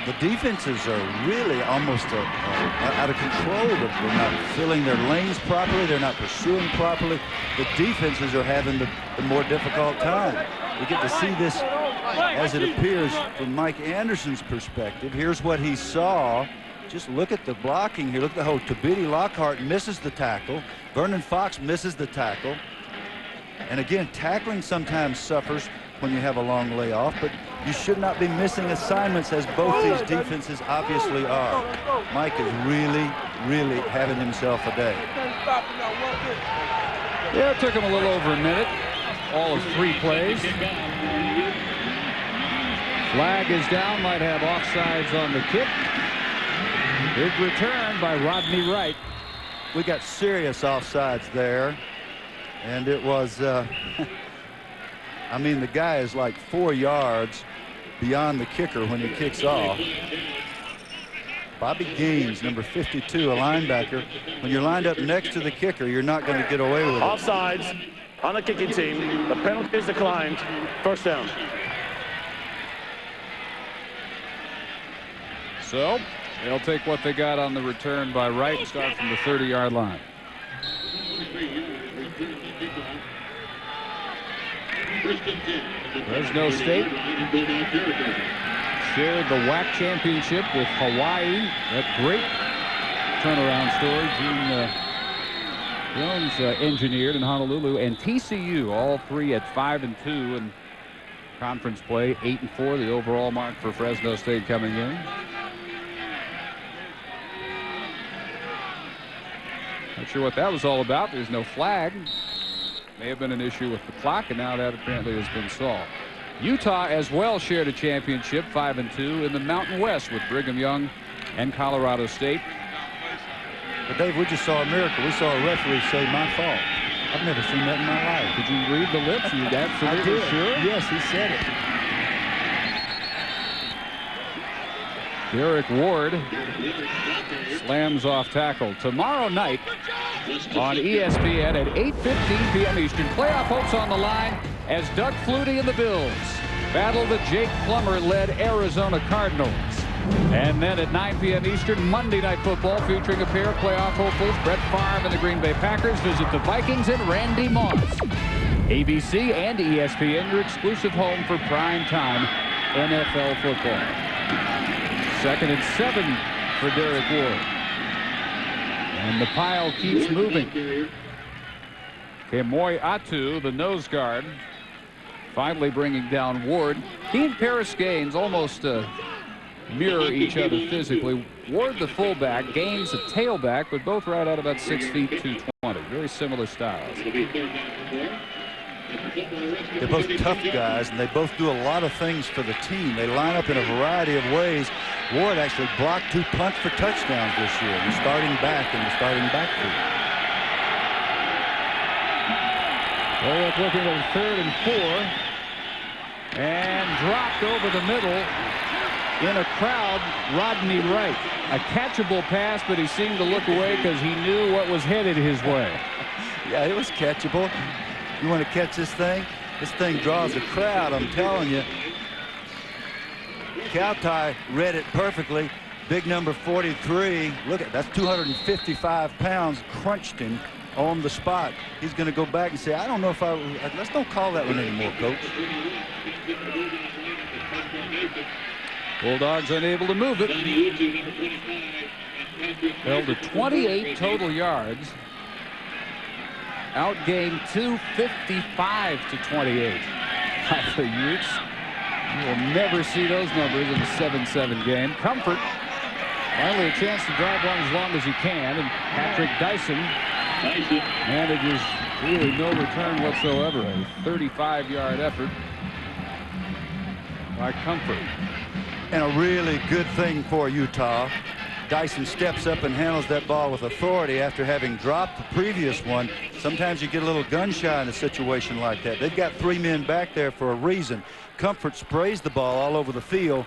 The defenses are really almost out of control. They're not filling their lanes properly. They're not pursuing properly. The defenses are having the more difficult time. We get to see this as it appears from Mike Anderson's perspective. Here's what he saw. Just look at the blocking here. Look at the whole. Tabiti Lockhart misses the tackle. Vernon Fox misses the tackle. And again, tackling sometimes suffers when you have a long layoff, but you should not be missing assignments, as both these defenses obviously are. Mike is really, really having himself a day. Yeah, it took him a little over a minute. All of 3 plays. Flag is down, might have offsides on the kick. Big return by Rodney Wright. We got serious offsides there. And it was, I mean, the guy is like 4 yards beyond the kicker when he kicks off. Bobby Gaines, number 52, a linebacker. When you're lined up next to the kicker, you're not going to get away with it. Offsides on the kicking team. The penalty is declined. First down. So they'll take what they got on the return by Wright and start from the 30-yard line. Fresno State shared the WAC championship with Hawaii. That great turnaround story. Gene Jones engineered in Honolulu, and TCU, all three at 5-2 in conference play, 8-4, the overall mark for Fresno State coming in. Not sure what that was all about. There's no flag. May have been an issue with the clock, and now that apparently has been solved. Utah as well shared a championship, 5-2 in the Mountain West with Brigham Young and Colorado State. But Dave, we just saw a miracle. We saw a referee say, "My fault." I've never seen that in my life. Did you read the lips? You absolutely sure? Yes, he said it. Derek Ward slams off tackle. Tomorrow night on ESPN at 8:15 p.m. Eastern, playoff hopes on the line as Doug Flutie and the Bills battle the Jake Plummer-led Arizona Cardinals. And then at 9 p.m. Eastern, Monday Night Football featuring a pair of playoff hopefuls. Brett Favre and the Green Bay Packers visit the Vikings and Randy Moss. ABC and ESPN, your exclusive home for primetime NFL football. 2nd and 7 for Derek Ward. And the pile keeps moving. Kemoy Atu, the nose guard, finally bringing down Ward. He and Paris Gaines almost mirror each other physically. Ward the fullback, Gaines a tailback, but both right at about 6 feet 220. Very similar styles. They're both tough guys, and they both do a lot of things for the team. They line up in a variety of ways. Ward actually blocked 2 punts for touchdowns this year. The starting back in the starting backfield. Bullock looking at 3rd and 4, and dropped over the middle. In a crowd, Rodney Wright. A catchable pass, but he seemed to look away because he knew what was headed his way. Yeah, it was catchable. You want to catch this thing? This thing draws a crowd, I'm telling you. Kautai read it perfectly. Big number 43. Look at that's 255 pounds, crunched him on the spot. He's going to go back and say, I don't know if let's don't call that one anymore, coach. Bulldogs unable to move it. Held to 28 total yards. Outgained 255 to 28 by the Utes. You will never see those numbers in a 7-7 game. Comfort finally a chance to drive one as long as he can, and Patrick Dyson manages really no return whatsoever. A 35-yard effort by Comfort. And a really good thing for Utah. Dyson steps up and handles that ball with authority after having dropped the previous one. Sometimes you get a little gun shy in a situation like that. They've got 3 men back there for a reason. Comfort sprays the ball all over the field,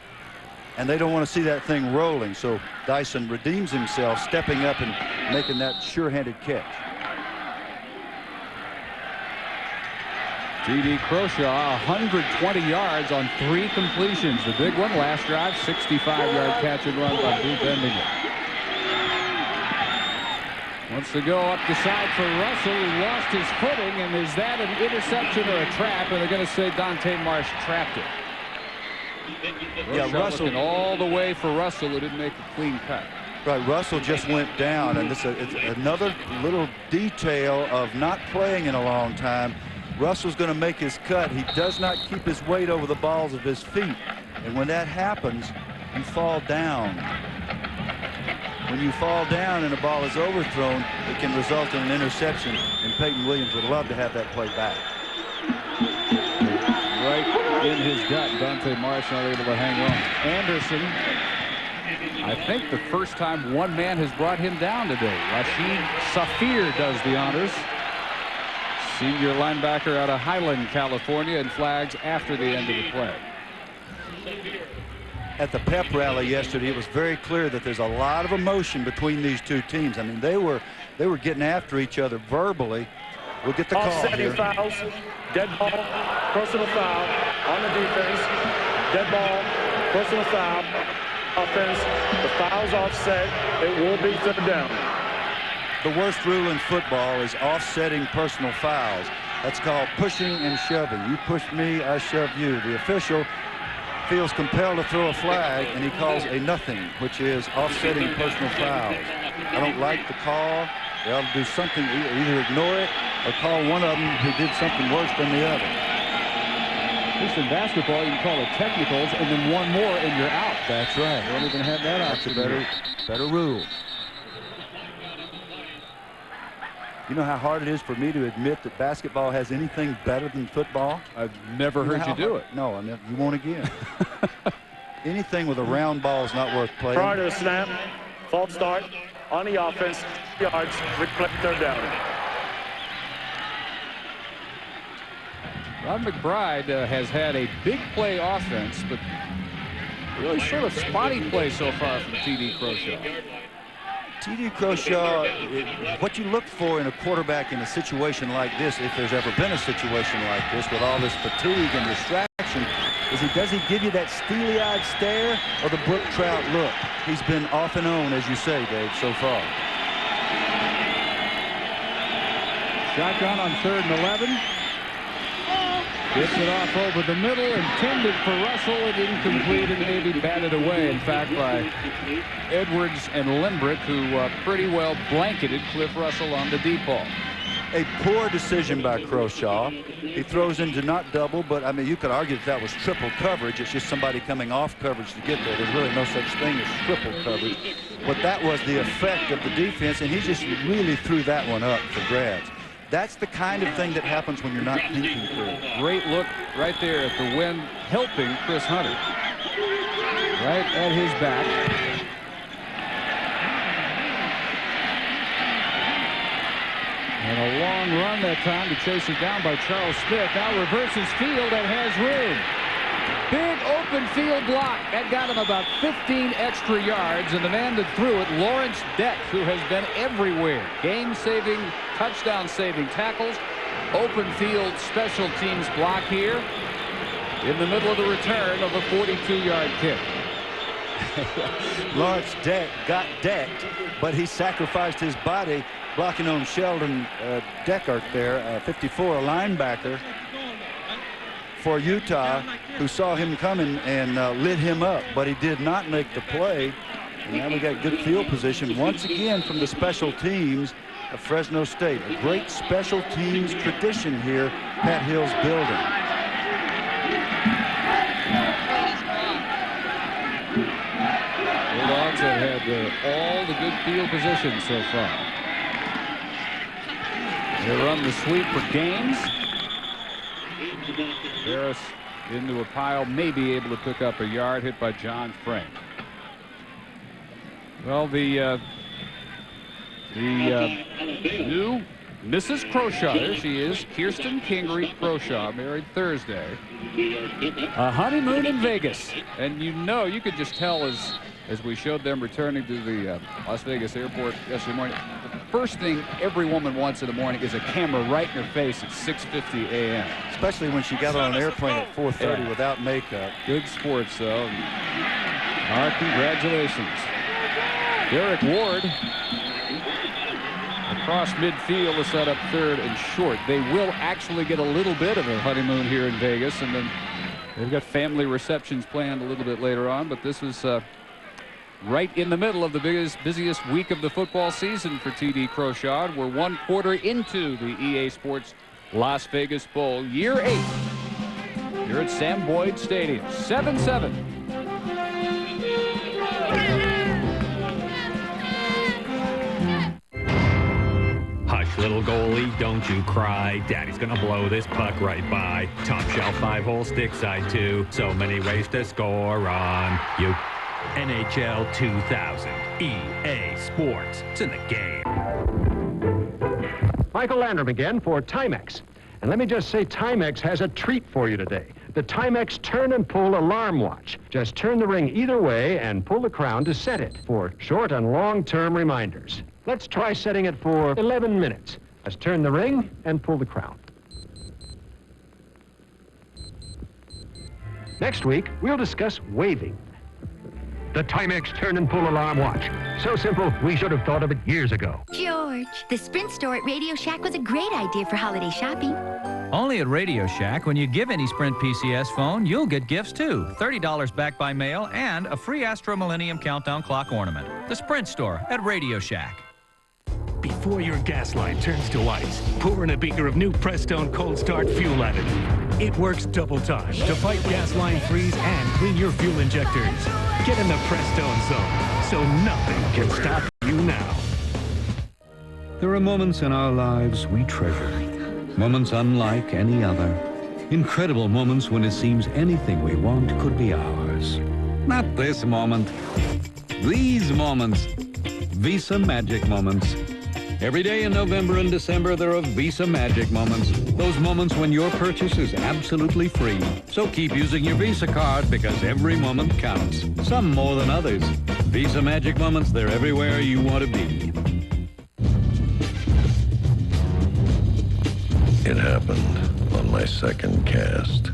and they don't want to see that thing rolling. So Dyson redeems himself, stepping up and making that sure-handed catch. T.D. Croshaw, 120 yards on 3 completions. The big one last drive, 65-yard catch and run by Drew Bendinger. Wants to go up the side for Russell, who lost his footing, and is that an interception or a trap? And they're going to say Dante Marsh trapped it. Yeah, Russell looking all the way for Russell, who didn't make a clean cut. Right, Russell just went down, and it's another little detail of not playing in a long time. Russell's going to make his cut. He does not keep his weight over the balls of his feet. And when that happens, you fall down. When you fall down and the ball is overthrown, it can result in an interception. And Peyton Williams would love to have that play back. Right in his gut, Dante Marsh not able to hang on. Anderson, I think the first time one man has brought him down today. Rashid Safir does the honors. Senior linebacker out of Highland, California, and flags after the end of the play. At the pep rally yesterday, it was very clear that there's a lot of emotion between these 2 teams. I mean, they were getting after each other verbally. We'll get the call Offsetting here. fouls, dead ball, personal foul on the defense, dead ball, personal foul, offense. The foul's offset. It will be 3rd down. The worst rule in football is offsetting personal fouls. That's called pushing and shoving. You push me, I shove you. The official feels compelled to throw a flag, and he calls a nothing, which is offsetting personal fouls. I don't like the call. They ought to do something, either ignore it or call one of them who did something worse than the other. At least in basketball, you can call it technicals and then one more and you're out. That's right. You don't even have that option. Better rule. You know how hard it is for me to admit that basketball has anything better than football? I've never heard you do it. No, you won't again. Anything with a round ball is not worth playing. Prior to the snap, false start on the offense, yards, replay, third down. Ron McBride has had a big play offense, but really sort of spotty play so far from T.D. Croshaw. T.D. Croshaw, what you look for in a quarterback in a situation like this, if there's ever been a situation like this with all this fatigue and distraction, is does he give you that steely-eyed stare or the Brooke Trout look? He's been off and on, as you say, Dave, so far. Shotgun on 3rd and 11. Gets it off over the middle, intended for Russell, and incomplete, and maybe batted away, in fact, by Edwards and Limbrick, who pretty well blanketed Cliff Russell on the deep ball. A poor decision by Croshaw. He throws into not double, but I mean, you could argue that was triple coverage. It's just somebody coming off coverage to get there. There's really no such thing as triple coverage. But that was the effect of the defense, and he just really threw that one up for grabs. That's the kind of thing that happens when you're not thinking through. Great look right there at the wind, helping Chris Hunter. Right at his back. And a long run that time to chase it down by Charles Smith. Now reverses field and has room. Big open field block. That got him about 15 extra yards. And the man that threw it, Lawrence Deck, who has been everywhere. Game-saving, touchdown-saving tackles. Open field special teams block here. In the middle of the return of a 42-yard kick. Lawrence Deck got decked, but he sacrificed his body blocking on Sheldon Deckert there, 54, a linebacker for Utah, who saw him coming and lit him up, but he did not make the play. And now we got good field position once again from the special teams of Fresno State. A great special teams tradition here, Pat Hill's building. Bulldogs have had all the good field positions so far. They run the sweep for Gaines. Harris into a pile, may be able to pick up a yard, hit by John Frank. Well, the new Mrs. Croshaw, there she is, Kirsten Kingery Croshaw, married Thursday. A honeymoon in Vegas. And you know, you could just tell as we showed them returning to the Las Vegas airport yesterday morning, the first thing every woman wants in the morning is a camera right in her face at 6:50 a.m. Especially when she got on an airplane at 4:30 without makeup. Good sports, though. Our congratulations. Derek Ward across midfield to set up 3rd and short. They will actually get a little bit of a honeymoon here in Vegas, and then they've got family receptions planned a little bit later on, but this was right in the middle of the busiest week of the football season for T.D. Croshaw. We're 1 quarter into the EA Sports Las Vegas Bowl, year 8, here at Sam Boyd Stadium. 7-7. Hush, little goalie, don't you cry. Daddy's gonna blow this puck right by. Top shelf 5-hole stick side 2. So many ways to score on you. NHL 2000. EA Sports. It's in the game. Michael Landrum again for Timex. And let me just say, Timex has a treat for you today. The Timex Turn and Pull Alarm Watch. Just turn the ring either way and pull the crown to set it for short and long-term reminders. Let's try setting it for 11 minutes. Just turn the ring and pull the crown. Next week, we'll discuss waving. The Timex Turn and Pull Alarm Watch. So simple, we should have thought of it years ago. George, the Sprint store at Radio Shack was a great idea for holiday shopping. Only at Radio Shack. When you give any Sprint PCS phone, you'll get gifts too. $30 back by mail and a free Astro Millennium Countdown clock ornament. The Sprint store at Radio Shack. Before your gas line turns to ice, pour in a beaker of new Prestone Cold Start fuel additive. It works double time to fight gas line freeze and clean your fuel injectors. Get in the Prestone zone so nothing can stop you now. There are moments in our lives we treasure. Moments unlike any other. Incredible moments when it seems anything we want could be ours. Not this moment. These moments. Visa Magic Moments. Every day in November and December, there are Visa Magic Moments. Those moments when your purchase is absolutely free. So keep using your Visa card because every moment counts. Some more than others. Visa Magic Moments, they're everywhere you want to be. It happened on my second cast.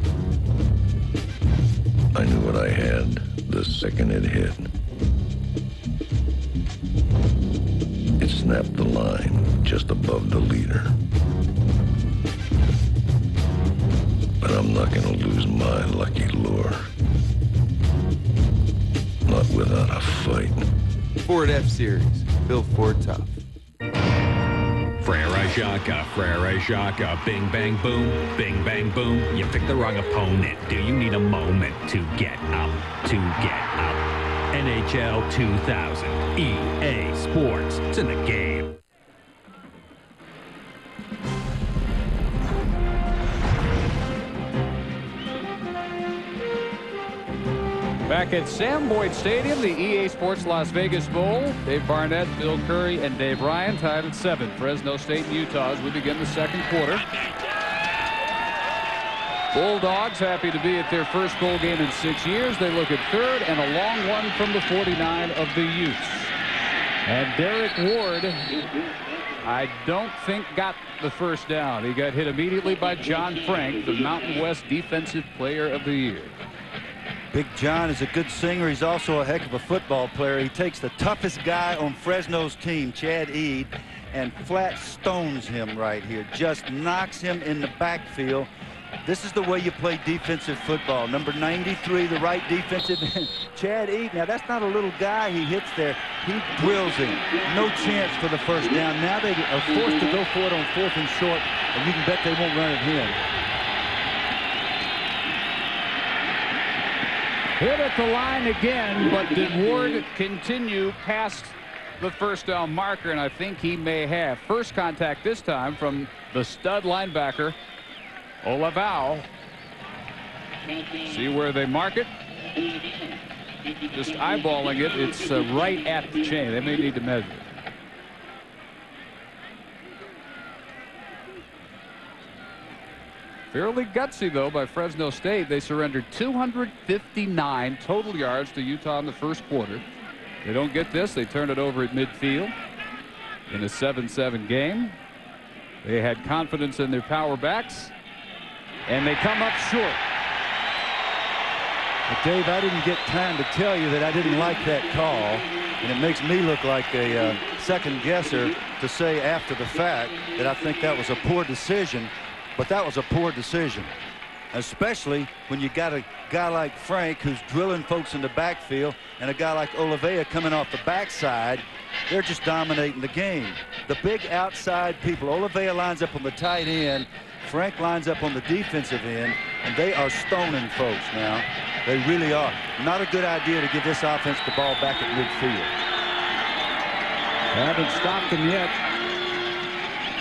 I knew what I had the second it hit. It snapped the line just above the leader. But I'm not going to lose my lucky lure. Not without a fight. Ford F-Series, built Ford tough. Frere Shaka, bing bang boom, bing bang boom. You picked the wrong opponent. Do you need a moment to get up, NHL 2000, EA Sports, it's in the game. Back at Sam Boyd Stadium, the EA Sports Las Vegas Bowl. Dave Barnett, Bill Curry, and Dave Ryan tied at 7. Fresno State and Utah as we begin the second quarter. Bulldogs happy to be at their first bowl game in 6 years. They look at third and a long one from the 49 of the Utes. And Derek Ward, I don't think got the first down. He got hit immediately by John Frank, the Mountain West Defensive Player of the Year. Big John is a good singer. He's also a heck of a football player. He takes the toughest guy on Fresno's team, Chad Eade, and flat stones him right here. Just knocks him in the backfield. This is the way you play defensive football. Number 93, the right defensive end, Chad Eade. Now, that's not a little guy he hits there. He drills him. No chance for the first down. Now they are forced to go for it on 4th and short, and you can bet they won't run it in. Hit at the line again, but did Ward continue past the first down marker? And I think he may have. First contact this time from the stud linebacker, Olivao. See where they mark it? Just eyeballing it. It's right at the chain. They may need to measure it. Fairly gutsy, though, by Fresno State. They surrendered 259 total yards to Utah in the first quarter. They don't get this. They turn it over at midfield in a 7-7 game. They had confidence in their power backs, and they come up short. But Dave, I didn't get time to tell you that I didn't like that call, and it makes me look like a second guesser to say after the fact that I think that was a poor decision. But that was a poor decision, especially when you got a guy like Frank who's drilling folks in the backfield and a guy like Olivea coming off the backside. They're just dominating the game. The big outside people. Olivea lines up on the tight end. Frank lines up on the defensive end, and they are stoning folks now. They really are. Not a good idea to give this offense the ball back at midfield. Haven't stopped them yet.